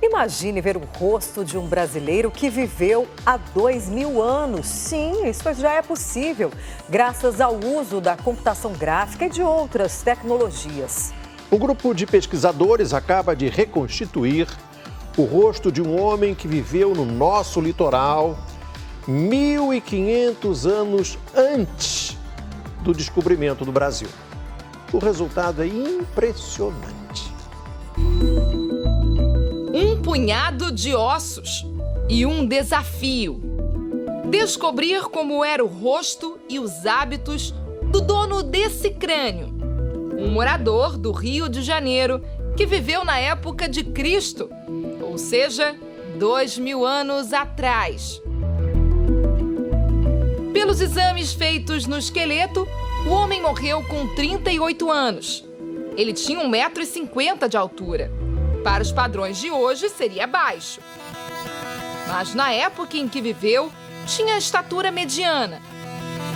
Imagine ver o rosto de um brasileiro que viveu há 2000 anos. Sim, isso já é possível, graças ao uso da computação gráfica e de outras tecnologias. Um grupo de pesquisadores acaba de reconstituir o rosto de um homem que viveu no nosso litoral 1.500 anos antes do descobrimento do Brasil. O resultado é impressionante. Um punhado de ossos e um desafio. Descobrir como era o rosto e os hábitos do dono desse crânio. Um morador do Rio de Janeiro que viveu na época de Cristo, ou seja, 2000 anos atrás. Pelos exames feitos no esqueleto, o homem morreu com 38 anos. Ele tinha 1,50 m de altura. Para os padrões de hoje, seria baixo. Mas na época em que viveu, tinha estatura mediana.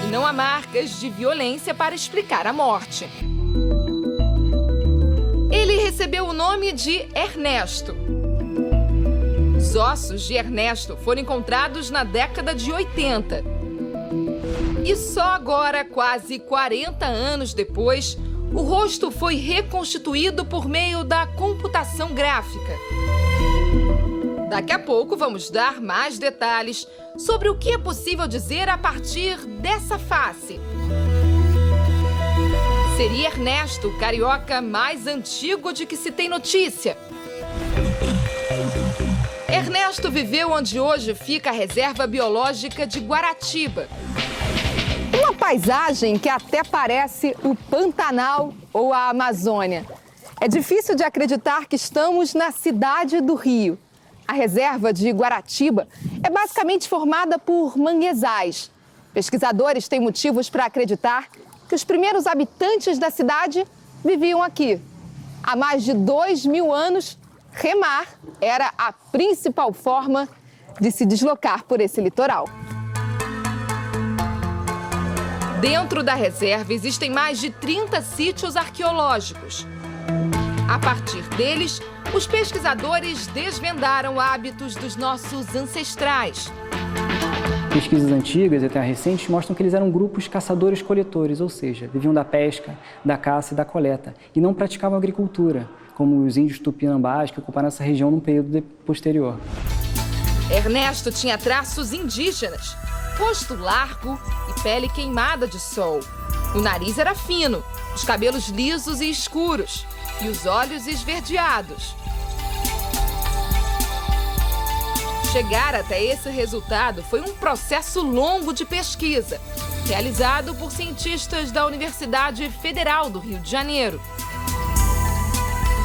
E não há marcas de violência para explicar a morte. Ele recebeu o nome de Ernesto. Os ossos de Ernesto foram encontrados na década de 80. E só agora, quase 40 anos depois, o rosto foi reconstituído por meio da computação gráfica. Daqui a pouco vamos dar mais detalhes sobre o que é possível dizer a partir dessa face. Seria Ernesto o carioca mais antigo de que se tem notícia. Ernesto viveu onde hoje fica a Reserva Biológica de Guaratiba. Uma paisagem que até parece o Pantanal ou a Amazônia. É difícil de acreditar que estamos na cidade do Rio. A reserva de Guaratiba é basicamente formada por manguezais. Pesquisadores têm motivos para acreditar que os primeiros habitantes da cidade viviam aqui. Há mais de 2000 anos, remar era a principal forma de se deslocar por esse litoral. Dentro da reserva existem mais de 30 sítios arqueológicos. A partir deles, os pesquisadores desvendaram hábitos dos nossos ancestrais. Pesquisas antigas e até recentes mostram que eles eram grupos caçadores-coletores, ou seja, viviam da pesca, da caça e da coleta, e não praticavam agricultura, como os índios tupinambás que ocuparam essa região num período posterior. Ernesto tinha traços indígenas, rosto largo e pele queimada de sol. O nariz era fino, os cabelos lisos e escuros e os olhos esverdeados. Chegar até esse resultado foi um processo longo de pesquisa, realizado por cientistas da Universidade Federal do Rio de Janeiro.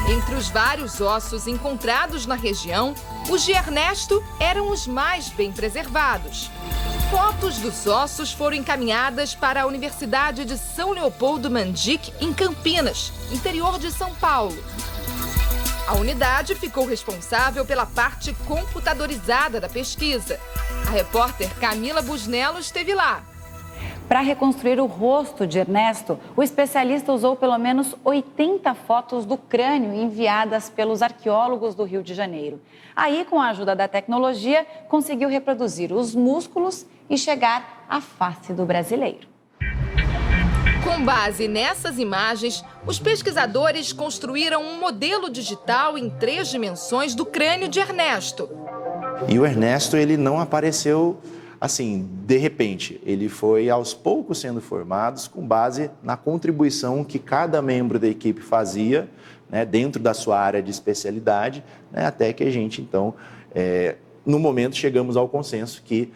Entre os vários ossos encontrados na região, os de Ernesto eram os mais bem preservados. Fotos dos ossos foram encaminhadas para a Universidade de São Leopoldo Mandic, em Campinas, interior de São Paulo. A unidade ficou responsável pela parte computadorizada da pesquisa. A repórter Camila Busnello esteve lá. Para reconstruir o rosto de Ernesto, o especialista usou pelo menos 80 fotos do crânio enviadas pelos arqueólogos do Rio de Janeiro. Aí, com a ajuda da tecnologia, conseguiu reproduzir os músculos e chegar à face do brasileiro. Com base nessas imagens, os pesquisadores construíram um modelo digital em 3 dimensões do crânio de Ernesto. E o Ernesto, ele não apareceu assim, de repente. Ele foi aos poucos sendo formado com base na contribuição que cada membro da equipe fazia, né, dentro da sua área de especialidade, né, até que a gente, então, no momento, chegamos ao consenso que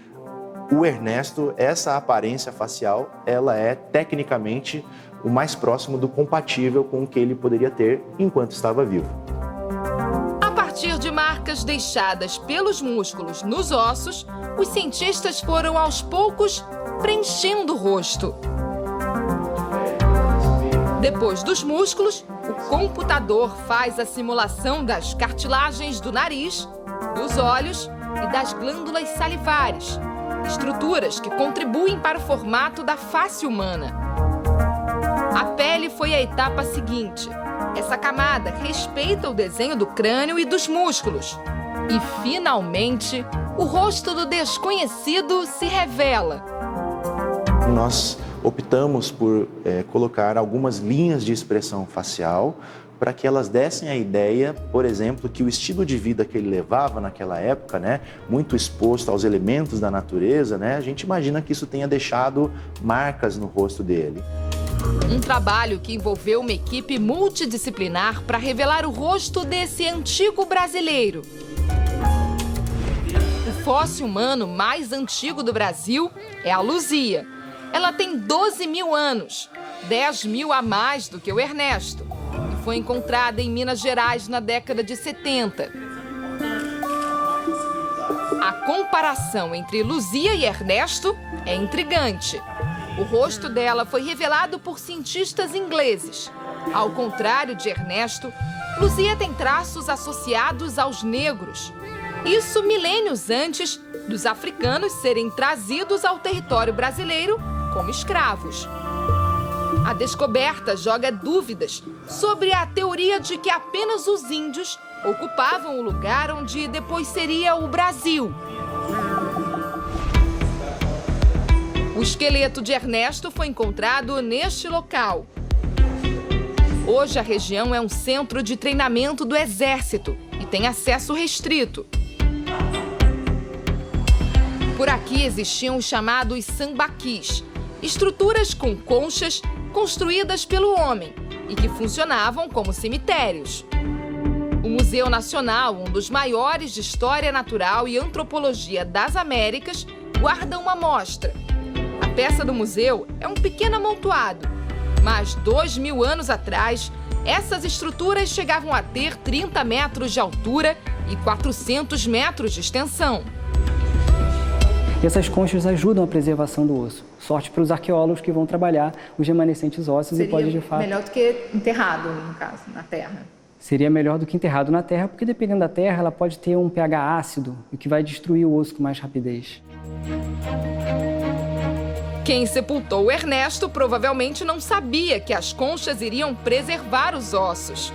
o Ernesto, essa aparência facial, ela é tecnicamente o mais próximo do compatível com o que ele poderia ter enquanto estava vivo. A partir de marcas deixadas pelos músculos nos ossos, os cientistas foram aos poucos preenchendo o rosto. Depois dos músculos, o computador faz a simulação das cartilagens do nariz, dos olhos e das glândulas salivares, estruturas que contribuem para o formato da face humana. A pele foi a etapa seguinte. Essa camada respeita o desenho do crânio e dos músculos. E, finalmente, o rosto do desconhecido se revela. Nós optamos por colocar algumas linhas de expressão facial para que elas dessem a ideia, por exemplo, que o estilo de vida que ele levava naquela época, né, muito exposto aos elementos da natureza, né, a gente imagina que isso tenha deixado marcas no rosto dele. Um trabalho que envolveu uma equipe multidisciplinar para revelar o rosto desse antigo brasileiro. O fóssil humano mais antigo do Brasil é a Luzia. Ela tem 12 mil anos, 10 mil a mais do que o Ernesto. E foi encontrada em Minas Gerais na década de 70. A comparação entre Luzia e Ernesto é intrigante. O rosto dela foi revelado por cientistas ingleses. Ao contrário de Ernesto, Luzia tem traços associados aos negros. Isso milênios antes dos africanos serem trazidos ao território brasileiro como escravos. A descoberta joga dúvidas sobre a teoria de que apenas os índios ocupavam o lugar onde depois seria o Brasil. O esqueleto de Ernesto foi encontrado neste local. Hoje a região é um centro de treinamento do Exército e tem acesso restrito. Por aqui existiam os chamados sambaquis, estruturas com conchas construídas pelo homem e que funcionavam como cemitérios. O Museu Nacional, um dos maiores de História Natural e Antropologia das Américas, guarda uma amostra. A peça do museu é um pequeno amontoado, mas 2.000 anos atrás, essas estruturas chegavam a ter 30 metros de altura e 400 metros de extensão. E essas conchas ajudam a preservação do osso. Sorte para os arqueólogos que vão trabalhar os remanescentes ósseos e pode, de fato... melhor do que enterrado, no caso, na terra. Seria melhor do que enterrado na terra, porque dependendo da terra, ela pode ter um pH ácido, o que vai destruir o osso com mais rapidez. Quem sepultou o Ernesto provavelmente não sabia que as conchas iriam preservar os ossos.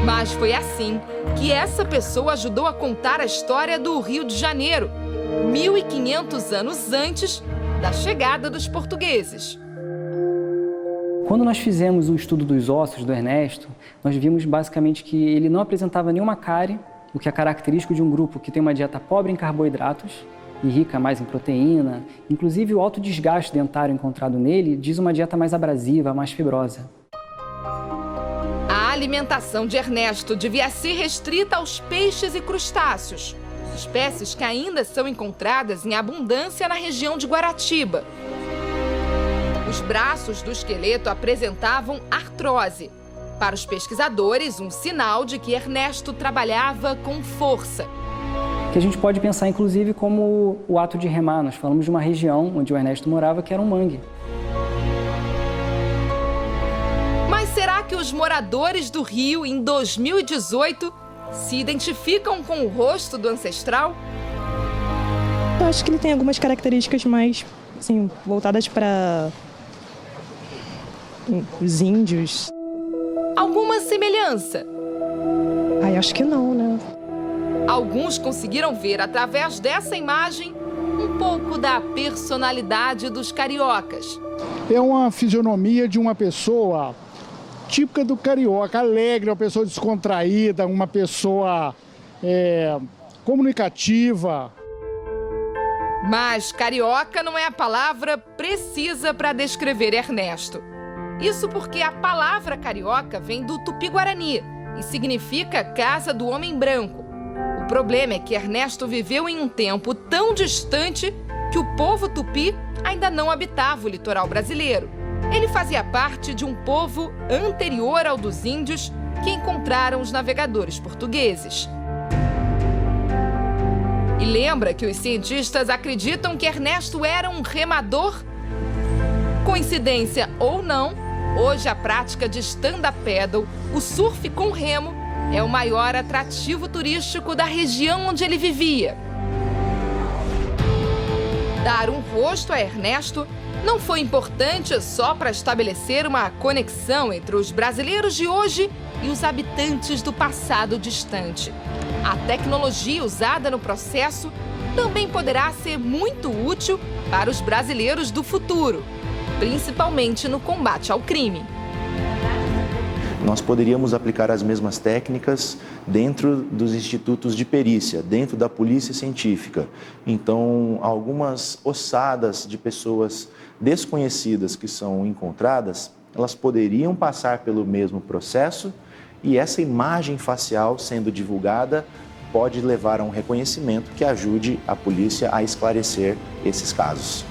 Mas foi assim que essa pessoa ajudou a contar a história do Rio de Janeiro, 1.500 anos antes da chegada dos portugueses. Quando nós fizemos o estudo dos ossos do Ernesto, nós vimos basicamente que ele não apresentava nenhuma cárie, o que é característico de um grupo que tem uma dieta pobre em carboidratos e rica mais em proteína. Inclusive, o alto desgaste dentário encontrado nele diz uma dieta mais abrasiva, mais fibrosa. A alimentação de Ernesto devia ser restrita aos peixes e crustáceos, espécies que ainda são encontradas em abundância na região de Guaratiba. Os braços do esqueleto apresentavam artrose. Para os pesquisadores, um sinal de que Ernesto trabalhava com força. Que a gente pode pensar, inclusive, como o ato de remar. Nós falamos de uma região onde o Ernesto morava, que era um mangue. Mas será que os moradores do Rio, em 2018, se identificam com o rosto do ancestral? Eu acho que ele tem algumas características mais, assim, voltadas para os índios. Alguma semelhança? Ai, acho que não, né? Alguns conseguiram ver, através dessa imagem, um pouco da personalidade dos cariocas. É uma fisionomia de uma pessoa típica do carioca, alegre, uma pessoa descontraída, uma pessoa comunicativa. Mas carioca não é a palavra precisa para descrever Ernesto. Isso porque a palavra carioca vem do tupi-guarani e significa casa do homem branco. O problema é que Ernesto viveu em um tempo tão distante que o povo tupi ainda não habitava o litoral brasileiro. Ele fazia parte de um povo anterior ao dos índios que encontraram os navegadores portugueses. E lembra que os cientistas acreditam que Ernesto era um remador? Coincidência ou não, hoje a prática de stand-up paddle, o surf com remo, é o maior atrativo turístico da região onde ele vivia. Dar um rosto a Ernesto não foi importante só para estabelecer uma conexão entre os brasileiros de hoje e os habitantes do passado distante. A tecnologia usada no processo também poderá ser muito útil para os brasileiros do futuro, principalmente no combate ao crime. Nós poderíamos aplicar as mesmas técnicas dentro dos institutos de perícia, dentro da polícia científica. Então, algumas ossadas de pessoas desconhecidas que são encontradas, elas poderiam passar pelo mesmo processo e essa imagem facial sendo divulgada pode levar a um reconhecimento que ajude a polícia a esclarecer esses casos.